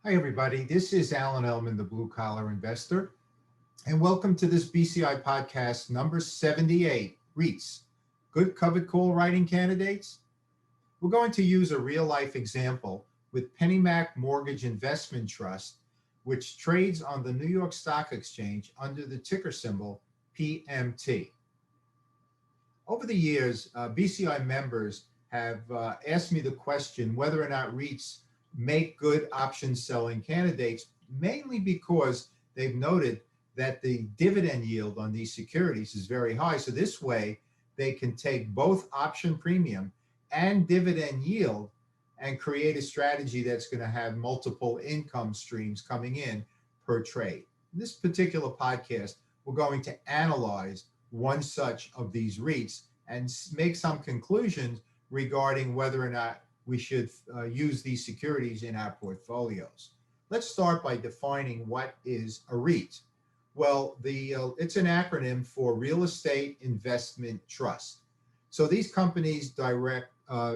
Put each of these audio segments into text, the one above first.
Hi, everybody. This is Ellman, the blue collar investor, and welcome to this BCI podcast number 78 REITs, good covered call writing candidates. We're going to use a real life example with PennyMac Mortgage Investment Trust, which trades on the New York Stock Exchange under the ticker symbol PMT. Over the years, BCI members have asked me the question whether or not REITs make good option selling candidates, mainly because they've noted that the dividend yield on these securities is very high. So this way they can take both option premium and dividend yield and create a strategy that's going to have multiple income streams coming in per trade. In this particular podcast, we're going to analyze one such of these REITs and make some conclusions regarding whether or not we should use these securities in our portfolios. Let's start by defining what is a REIT. Well, it's an acronym for Real Estate Investment Trust. So these companies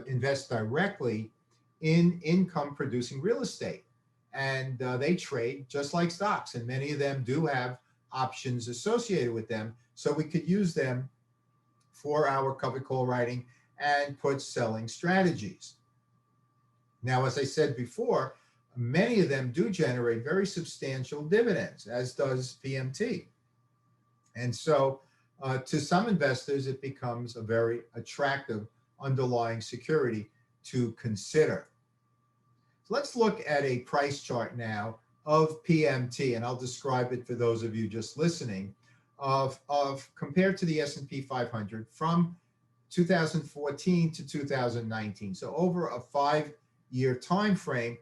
invest directly in income-producing real estate, and they trade just like stocks, and many of them do have options associated with them, so we could use them for our covered call writing and put selling strategies. Now, as I said before, many of them do generate very substantial dividends, as does PMT. And so to some investors, it becomes a very attractive underlying security to consider. So let's look at a price chart now of PMT, and I'll describe it for those of you just listening, of compared to the S&P 500 from 2014 to 2019. So over a 5-year time frame,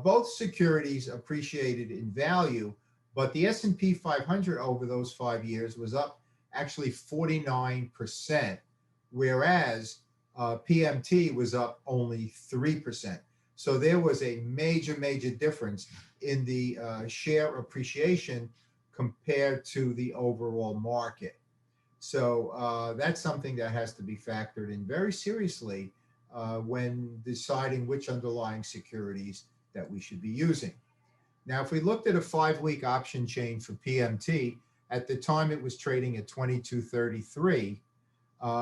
both securities appreciated in value, but the S&P 500 over those 5 years was up actually 49%, whereas PMT was up only 3%. So there was a major difference in the share appreciation compared to the overall market. So that's something that has to be factored in very seriously when deciding which underlying securities that we should be using. Now, if we looked at a 5-week option chain for PMT, at the time it was trading at 22.33,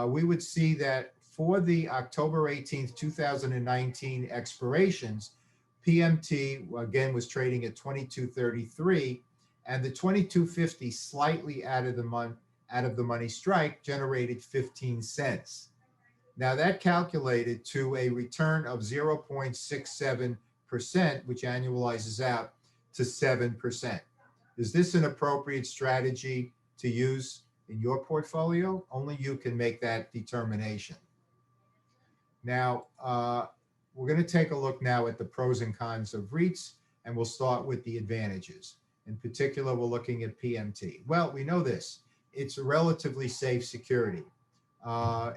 we would see that for the October 18th, 2019 expirations, PMT again was trading at 22.33, and the 22.50 slightly out of the money strike generated 15 cents. Now that calculated to a return of 0.67%, which annualizes out to 7%. Is this an appropriate strategy to use in your portfolio? Only you can make that determination. Now, we're going to take a look now at the pros and cons of REITs, and we'll start with the advantages. In particular, we're looking at PMT. Well, we know this. It's a relatively safe security.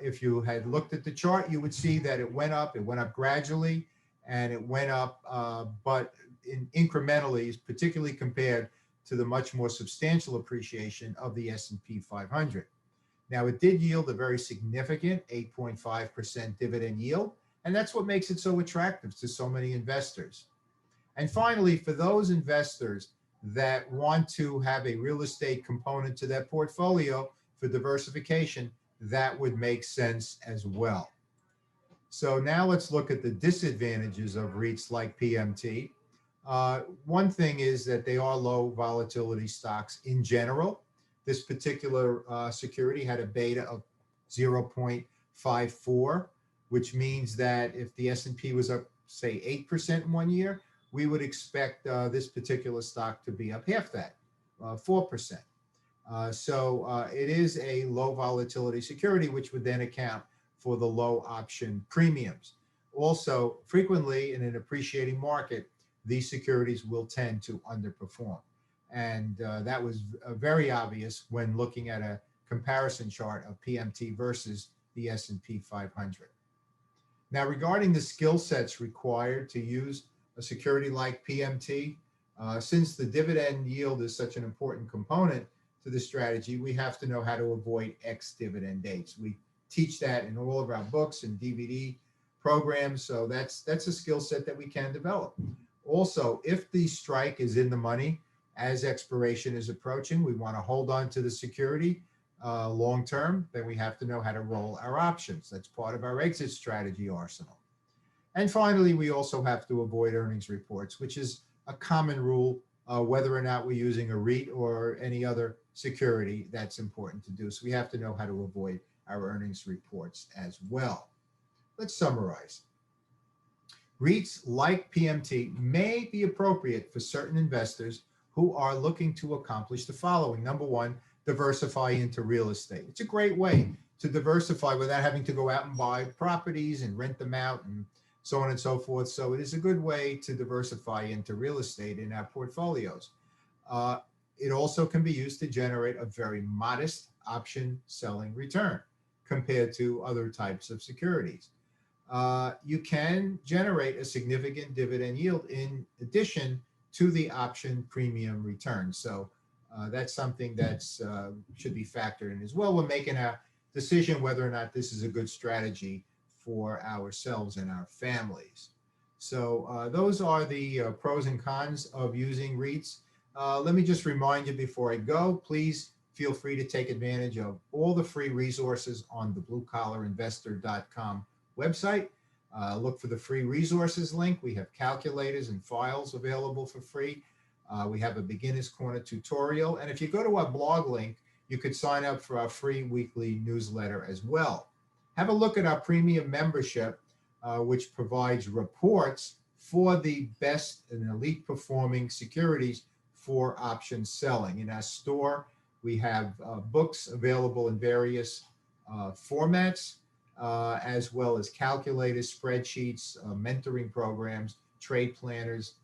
If you had looked at the chart, you would see that it went up gradually, and it went up, but incrementally, particularly compared to the much more substantial appreciation of the S&P 500. Now, it did yield a very significant 8.5% dividend yield, and that's what makes it so attractive to so many investors. And finally, for those investors that want to have a real estate component to their portfolio for diversification, that would make sense as well. So now let's look at the disadvantages of REITs like PMT. One thing is that they are low volatility stocks in general. This particular security had a beta of 0.54, which means that if the S&P was up, say, 8% in 1 year, we would expect this particular stock to be up half that, 4%. So it is a low volatility security, which would then account for the low option premiums. Also, frequently in an appreciating market, these securities will tend to underperform. And that was very obvious when looking at a comparison chart of PMT versus the S&P 500. Now, regarding the skill sets required to use a security like PMT, since the dividend yield is such an important component to the strategy, we have to know how to avoid ex-dividend dates. We teach that in all of our books and DVD programs, so that's a skill set that we can develop. Also, if the strike is in the money as expiration is approaching, we want to hold on to the security long term, then we have to know how to roll our options. That's part of our exit strategy arsenal. And finally, we also have to avoid earnings reports, which is a common rule, whether or not we're using a REIT or any other security. That's important to do. So we have to know how to avoid our earnings reports as well. Let's summarize. REITs, like PMT, may be appropriate for certain investors who are looking to accomplish the following. Number one, diversify into real estate. It's a great way to diversify without having to go out and buy properties and rent them out and so on and so forth. So it is a good way to diversify into real estate in our portfolios. It also can be used to generate a very modest option selling return compared to other types of securities. You can generate a significant dividend yield in addition to the option premium return. So that's something that should be factored in as well. We're making a decision whether or not this is a good strategy for ourselves and our families. So those are the pros and cons of using REITs. Let me just remind you before I go, please feel free to take advantage of all the free resources on the bluecollarinvestor.com website. Look for the free resources link. We have calculators and files available for free. We have a beginner's corner tutorial. And if you go to our blog link, you could sign up for our free weekly newsletter as well. Have a look at our premium membership, which provides reports for the best and elite performing securities for option selling. In our store, we have books available in various formats, as well as calculators, spreadsheets, mentoring programs, trade planners,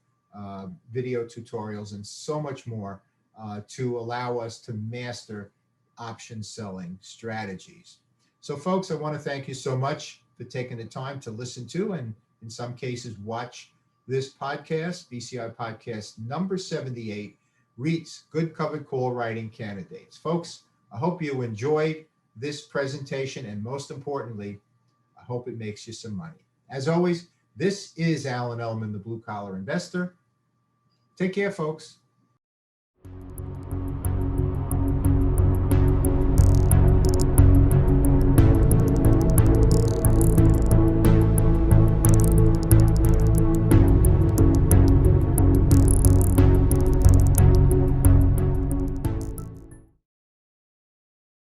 video tutorials, and so much more to allow us to master option selling strategies. So folks, I want to thank you so much for taking the time to listen to and in some cases watch this podcast, BCI podcast number 78, REITs, Good Covered Call Writing Candidates. Folks, I hope you enjoyed this presentation, and most importantly, I hope it makes you some money. As always, this is Ellman, the Blue Collar Investor. Take care, folks.